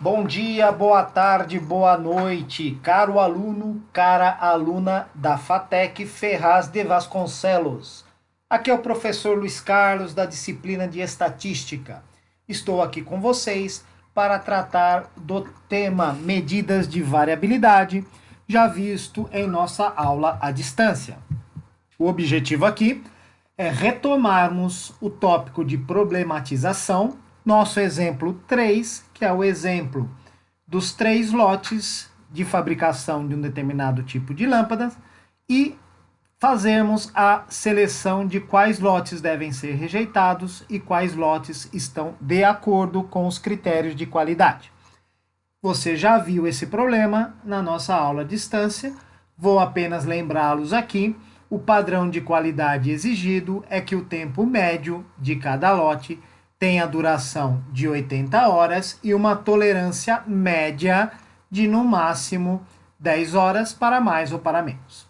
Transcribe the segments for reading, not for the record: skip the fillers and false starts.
Bom dia, boa tarde, boa noite, caro aluno, cara aluna da FATEC Ferraz de Vasconcelos. Aqui é o professor Luiz Carlos da disciplina de Estatística. Estou aqui com vocês para tratar do tema medidas de variabilidade, já visto em nossa aula à distância. O objetivo aqui é retomarmos o tópico de problematização, nosso exemplo 3, que é o exemplo dos 3 lotes de fabricação de um determinado tipo de lâmpadas, e fazermos a seleção de quais lotes devem ser rejeitados e quais lotes estão de acordo com os critérios de qualidade. Você já viu esse problema na nossa aula à distância, vou apenas lembrá-los aqui. O padrão de qualidade exigido é que o tempo médio de cada lote tenha duração de 80 horas e uma tolerância média de no máximo 10 horas para mais ou para menos.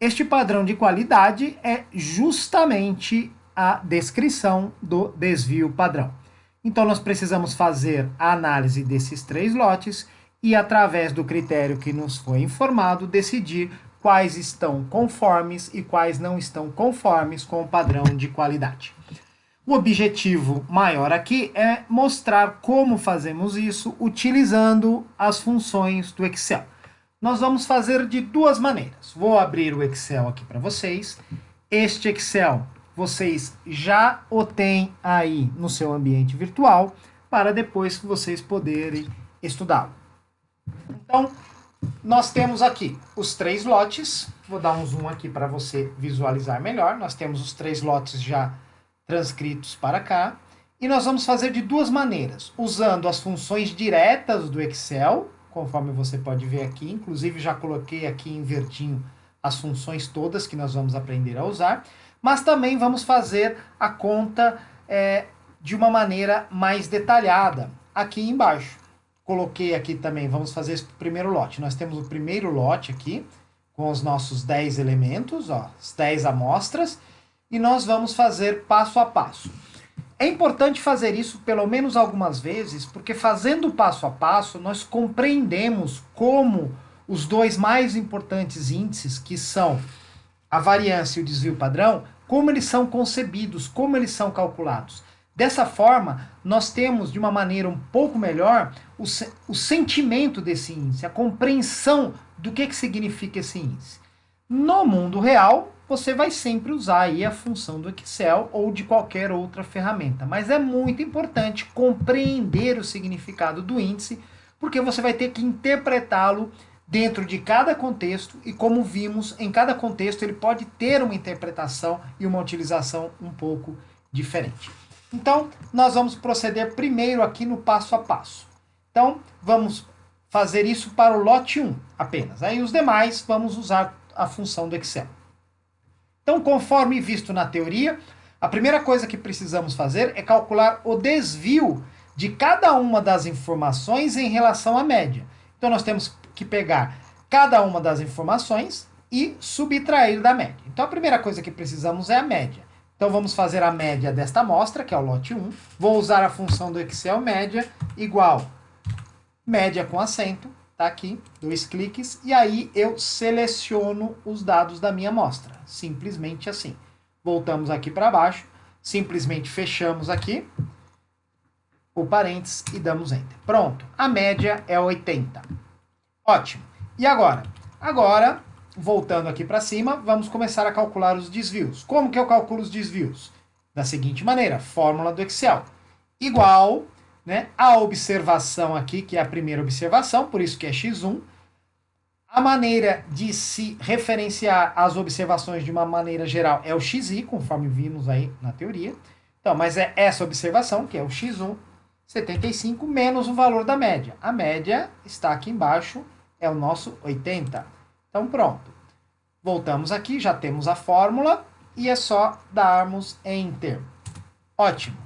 Este padrão de qualidade é justamente a descrição do desvio padrão. Então nós precisamos fazer a análise desses 3 lotes e, através do critério que nos foi informado, decidir quais estão conformes e quais não estão conformes com o padrão de qualidade. O objetivo maior aqui é mostrar como fazemos isso utilizando as funções do Excel. Nós vamos fazer de 2 maneiras. Vou abrir o Excel aqui para vocês. Este Excel vocês já o têm aí no seu ambiente virtual para depois que vocês poderem estudá-lo. Então, nós temos aqui os 3 lotes. Vou dar um zoom aqui para você visualizar melhor. Nós temos os 3 lotes já transcritos para cá. E nós vamos fazer de 2 maneiras. Usando as funções diretas do Excel, conforme você pode ver aqui. Inclusive já coloquei aqui em verdinho as funções todas que nós vamos aprender a usar. Mas também vamos fazer a conta de uma maneira mais detalhada aqui embaixo. Coloquei aqui também, vamos fazer esse primeiro lote. Nós temos o primeiro lote aqui, com os nossos 10 elementos, ó, as 10 amostras, e nós vamos fazer passo a passo. É importante fazer isso pelo menos algumas vezes, porque fazendo passo a passo, nós compreendemos como os 2 mais importantes índices, que são a variância e o desvio padrão, como eles são concebidos, como eles são calculados. Dessa forma, nós temos de uma maneira um pouco melhor o sentimento desse índice, a compreensão do que significa esse índice. No mundo real, você vai sempre usar aí a função do Excel ou de qualquer outra ferramenta, mas é muito importante compreender o significado do índice, porque você vai ter que interpretá-lo dentro de cada contexto, e como vimos, em cada contexto ele pode ter uma interpretação e uma utilização um pouco diferente. Então, nós vamos proceder primeiro aqui no passo a passo. Então, vamos fazer isso para o lote 1 apenas. Aí os demais vamos usar a função do Excel. Então, conforme visto na teoria, a primeira coisa que precisamos fazer é calcular o desvio de cada uma das informações em relação à média. Então, nós temos que pegar cada uma das informações e subtrair da média. Então, a primeira coisa que precisamos é a média. Então, vamos fazer a média desta amostra, que é o lote 1. Vou usar a função do Excel média igual média com acento, tá aqui, 2 cliques, e aí eu seleciono os dados da minha amostra. Simplesmente assim. Voltamos aqui para baixo, simplesmente fechamos aqui o parênteses e damos Enter. Pronto, a média é 80. Ótimo. E agora? Agora, voltando aqui para cima, vamos começar a calcular os desvios. Como que eu calculo os desvios? Da seguinte maneira, fórmula do Excel. Igual, né, a observação aqui, que é a primeira observação, por isso que é x1. A maneira de se referenciar as observações de uma maneira geral é o xi, conforme vimos aí na teoria. Então, mas é essa observação, que é o x1, 75, menos o valor da média. A média está aqui embaixo, é o nosso 80. Então, pronto. Voltamos aqui, já temos a fórmula, e é só darmos Enter. Ótimo.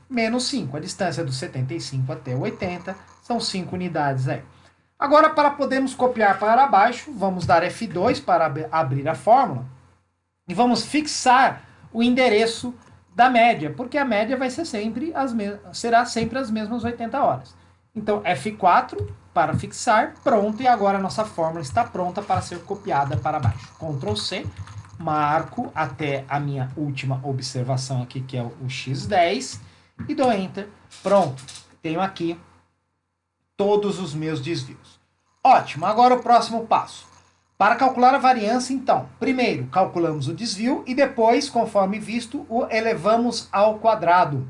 Menos 5, a distância do 75 até o 80, são 5 unidades aí. Agora, para podermos copiar para baixo, vamos dar F2 para abrir a fórmula, e vamos fixar o endereço da média, porque a média vai ser sempre será sempre as mesmas 80 horas. Então, F4 para fixar, pronto, e agora a nossa fórmula está pronta para ser copiada para baixo. Ctrl C, marco até a minha última observação aqui, que é o X10, e dou Enter. Pronto, tenho aqui todos os meus desvios. Ótimo, agora o próximo passo. Para calcular a variância, então, primeiro calculamos o desvio e depois, conforme visto, o elevamos ao quadrado.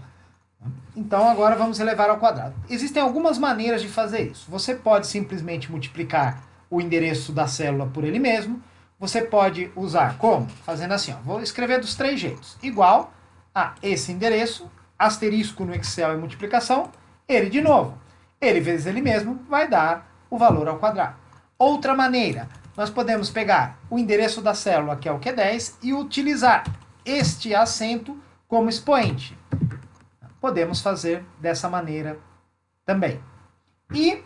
Então agora vamos elevar ao quadrado. Existem algumas maneiras de fazer isso. Você pode simplesmente multiplicar o endereço da célula por ele mesmo. Você pode usar como? Fazendo assim, ó. Vou escrever dos três jeitos. Igual a esse endereço, asterisco no Excel é multiplicação, ele de novo. Ele vezes ele mesmo vai dar o valor ao quadrado. Outra maneira, nós podemos pegar o endereço da célula, que é o Q10, e utilizar este acento como expoente. Podemos fazer dessa maneira também. E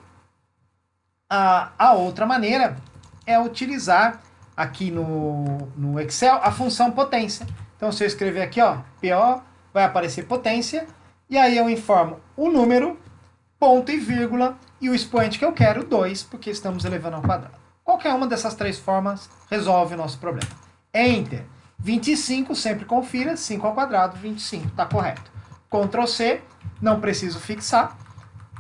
a outra maneira é utilizar aqui no Excel a função potência. Então, se eu escrever aqui, ó, PO, vai aparecer potência, e aí eu informo o número, ponto e vírgula, e o expoente que eu quero, 2, porque estamos elevando ao quadrado. Qualquer uma dessas três formas resolve o nosso problema. Enter. 25, sempre confira, 5 ao quadrado, 25, está correto. Ctrl C, não preciso fixar,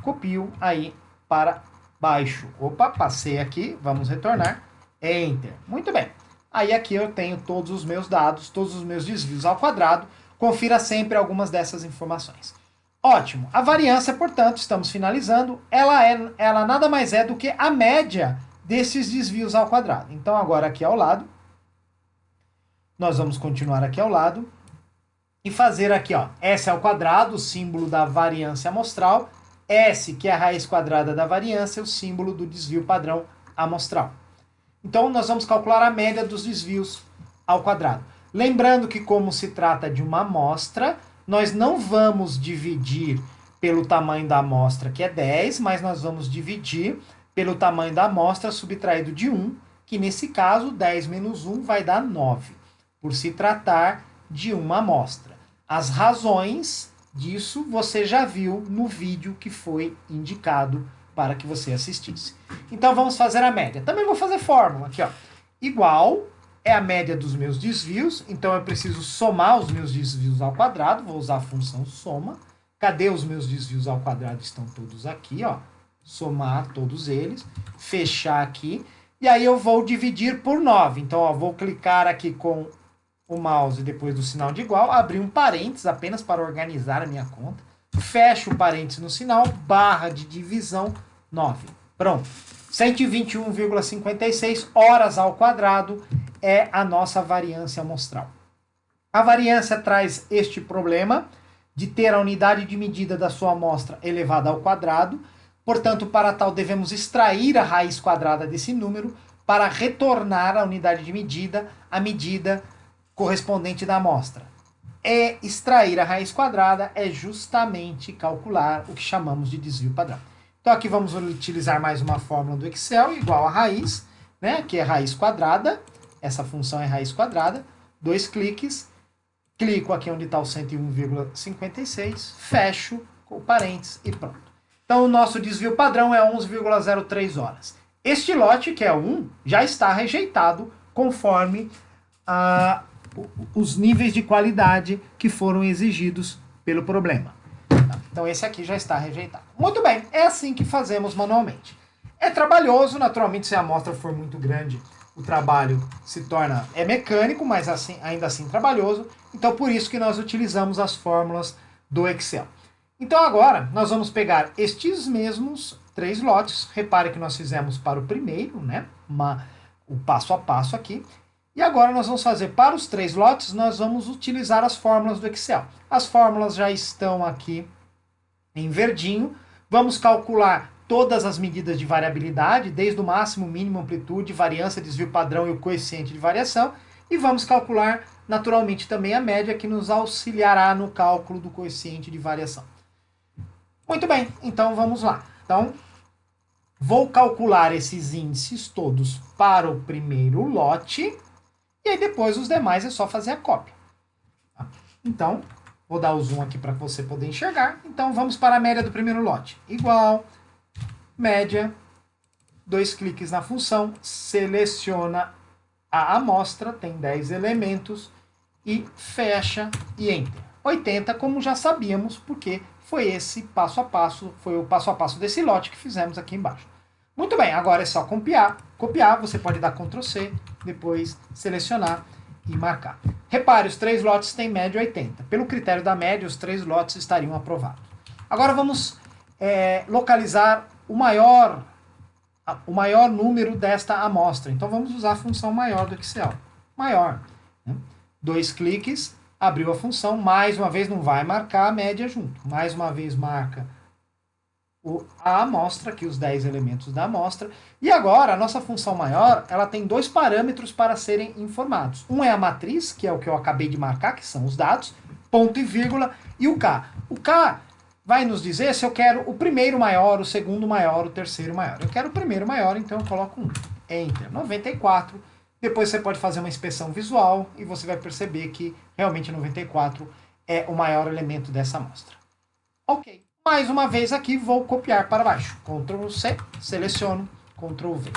copio aí para baixo. Opa, passei aqui, vamos retornar, Enter. Muito bem, aí aqui eu tenho todos os meus dados, todos os meus desvios ao quadrado, confira sempre algumas dessas informações. Ótimo, a variância, portanto, estamos finalizando, ela nada mais é do que a média desses desvios ao quadrado. Então agora aqui ao lado, nós vamos continuar aqui ao lado, e fazer aqui, ó, S ao quadrado, o símbolo da variância amostral, S, que é a raiz quadrada da variância, o símbolo do desvio padrão amostral. Então, nós vamos calcular a média dos desvios ao quadrado. Lembrando que, como se trata de uma amostra, nós não vamos dividir pelo tamanho da amostra, que é 10, mas nós vamos dividir pelo tamanho da amostra subtraído de 1, que nesse caso, 10 menos 1 vai dar 9, por se tratar de uma amostra. As razões disso você já viu no vídeo que foi indicado para que você assistisse. Então vamos fazer a média. Também vou fazer fórmula aqui, ó. Igual é a média dos meus desvios, então eu preciso somar os meus desvios ao quadrado, vou usar a função soma. Cadê os meus desvios ao quadrado? Estão todos aqui, ó. Somar todos eles, fechar aqui, e aí eu vou dividir por 9. Então, ó, vou clicar aqui com o mouse depois do sinal de igual, abrir um parênteses apenas para organizar a minha conta, fecho o parênteses no sinal, barra de divisão 9. Pronto. 121,56 horas ao quadrado é a nossa variância amostral. A variância traz este problema de ter a unidade de medida da sua amostra elevada ao quadrado, portanto, para tal devemos extrair a raiz quadrada desse número para retornar a unidade de medida, a medida correspondente da amostra. Extrair a raiz quadrada é justamente calcular o que chamamos de desvio padrão. Então aqui vamos utilizar mais uma fórmula do Excel, igual a raiz, né, que é raiz quadrada, essa função é raiz quadrada, 2 cliques, clico aqui onde está o 101,56, fecho o parênteses e pronto. Então o nosso desvio padrão é 11,03 horas. Este lote, que é 1, já está rejeitado conforme os níveis de qualidade que foram exigidos pelo problema. Então esse aqui já está rejeitado. Muito bem, é assim que fazemos manualmente. É trabalhoso, naturalmente, se a amostra for muito grande, o trabalho se torna mecânico, mas assim, ainda assim trabalhoso. Então por isso que nós utilizamos as fórmulas do Excel. Então agora nós vamos pegar estes mesmos 3 lotes. Repare que nós fizemos para o primeiro, né? O passo a passo aqui. E agora nós vamos fazer para os 3 lotes, nós vamos utilizar as fórmulas do Excel. As fórmulas já estão aqui em verdinho. Vamos calcular todas as medidas de variabilidade, desde o máximo, mínimo, amplitude, variância, desvio padrão e o coeficiente de variação. E vamos calcular naturalmente também a média, que nos auxiliará no cálculo do coeficiente de variação. Muito bem, então vamos lá. Então, vou calcular esses índices todos para o primeiro lote. E aí depois os demais é só fazer a cópia. Então, vou dar o zoom aqui para você poder enxergar. Então vamos para a média do primeiro lote. Igual média, 2 cliques na função, seleciona a amostra, tem 10 elementos, e fecha e Enter. 80, como já sabíamos, porque foi esse passo a passo, foi o passo a passo desse lote que fizemos aqui embaixo. Muito bem, agora é só copiar, você pode dar Ctrl C, depois selecionar e marcar. Repare, os 3 lotes têm média 80. Pelo critério da média, os 3 lotes estariam aprovados. Agora vamos localizar o maior número desta amostra. Então vamos usar a função maior do Excel. Maior. Né? 2 cliques, abriu a função, mais uma vez não vai marcar a média junto. Mais uma vez marca a amostra, aqui os 10 elementos da amostra. E agora, a nossa função maior, ela tem 2 parâmetros para serem informados. Um é a matriz, que é o que eu acabei de marcar, que são os dados, ponto e vírgula, e o K. O K vai nos dizer se eu quero o primeiro maior, o segundo maior, o terceiro maior. Eu quero o primeiro maior, então eu coloco 1. Enter. 94. Depois você pode fazer uma inspeção visual e você vai perceber que realmente 94 é o maior elemento dessa amostra. Ok. Mais uma vez aqui, vou copiar para baixo. Ctrl C, seleciono, Ctrl V.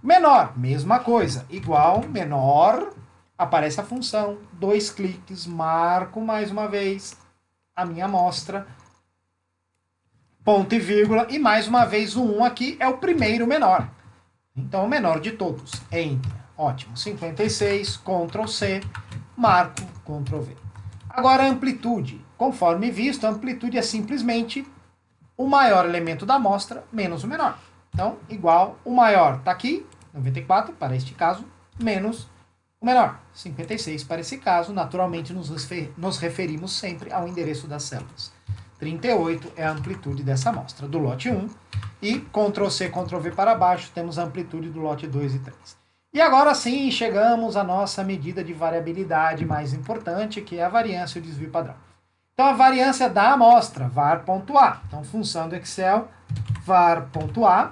Menor, mesma coisa. Igual, menor, aparece a função, 2 cliques, marco mais uma vez a minha amostra, ponto e vírgula, e mais uma vez o 1 aqui é o primeiro menor. Então, o menor de todos. Enter. Ótimo. 56, Ctrl C, marco, Ctrl V. Agora, a amplitude. Conforme visto, a amplitude é simplesmente o maior elemento da amostra menos o menor. Então, igual, o maior está aqui, 94, para este caso, menos o menor, 56, para esse caso. Naturalmente, nos referimos sempre ao endereço das células. 38 é a amplitude dessa amostra, do lote 1. E Ctrl C, Ctrl V para baixo, temos a amplitude do lote 2 e 3. E agora sim, chegamos à nossa medida de variabilidade mais importante, que é a variância e o desvio padrão. Então, a variância da amostra, var.a. Então, função do Excel, var.a,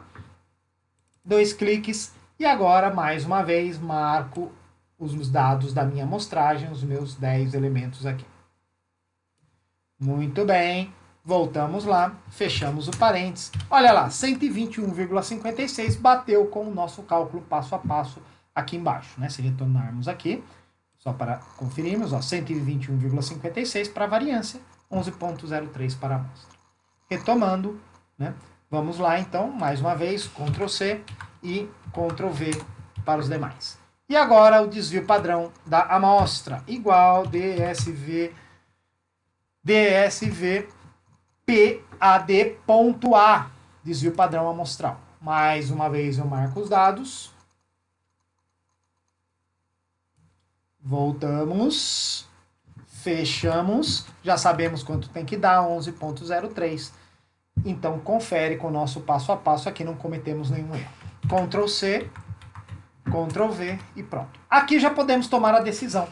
2 cliques, e agora, mais uma vez, marco os dados da minha amostragem, os meus 10 elementos aqui. Muito bem, voltamos lá, fechamos o parênteses. Olha lá, 121,56 bateu com o nosso cálculo passo a passo aqui embaixo, né? Se retornarmos aqui, só para conferirmos, 121,56 para a variância, 11,03 para a amostra. Retomando, né? Vamos lá então, mais uma vez, Ctrl C e Ctrl V para os demais. E agora o desvio padrão da amostra, igual DSV PAD.A, desvio padrão amostral. Mais uma vez eu marco os dados. Voltamos. Fechamos. Já sabemos quanto tem que dar, 11,03. Então confere com o nosso passo a passo, aqui não cometemos nenhum erro. Ctrl C, Ctrl V e pronto. Aqui já podemos tomar a decisão.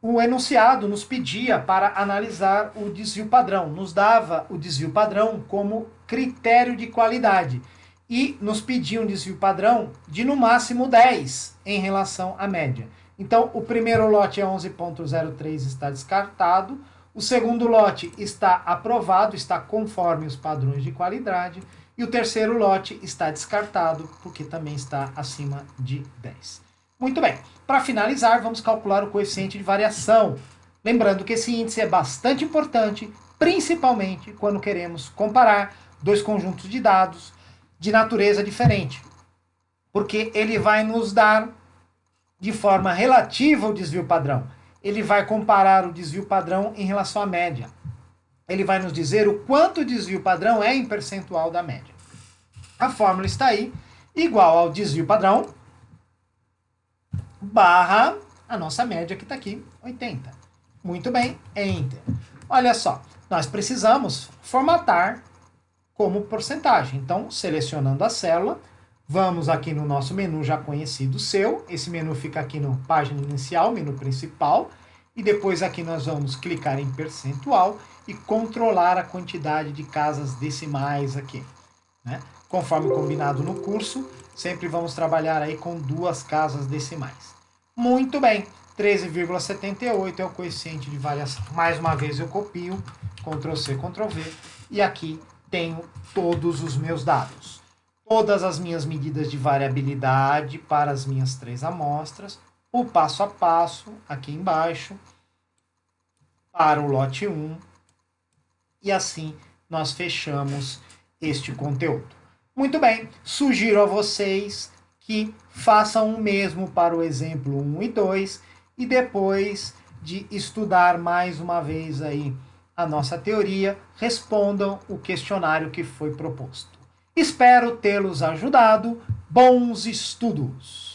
O enunciado nos pedia para analisar o desvio padrão, nos dava o desvio padrão como critério de qualidade e nos pedia um desvio padrão de no máximo 10 em relação à média. Então, o primeiro lote é 11,03, está descartado, o segundo lote está aprovado, está conforme os padrões de qualidade, e o terceiro lote está descartado, porque também está acima de 10. Muito bem, para finalizar, vamos calcular o coeficiente de variação. Lembrando que esse índice é bastante importante, principalmente quando queremos comparar 2 conjuntos de dados de natureza diferente. Porque ele vai nos dar, de forma relativa, o desvio padrão. Ele vai comparar o desvio padrão em relação à média. Ele vai nos dizer o quanto o desvio padrão é em percentual da média. A fórmula está aí, igual ao desvio padrão, barra a nossa média que está aqui, 80. Muito bem, Enter. Olha só, nós precisamos formatar como porcentagem. Então, selecionando a célula, vamos aqui no nosso menu já conhecido seu. Esse menu fica aqui no página inicial, menu principal. E depois aqui nós vamos clicar em percentual e controlar a quantidade de casas decimais aqui, né? Conforme combinado no curso, sempre vamos trabalhar aí com 2 casas decimais. Muito bem, 13,78 é o coeficiente de variação. Mais uma vez eu copio, Ctrl C, Ctrl V, e aqui tenho todos os meus dados. Todas as minhas medidas de variabilidade para as minhas 3 amostras, o passo a passo aqui embaixo para o lote 1, e assim nós fechamos este conteúdo. Muito bem, sugiro a vocês que façam o mesmo para o exemplo 1 e 2 e depois de estudar mais uma vez aí a nossa teoria, respondam o questionário que foi proposto. Espero tê-los ajudado. Bons estudos!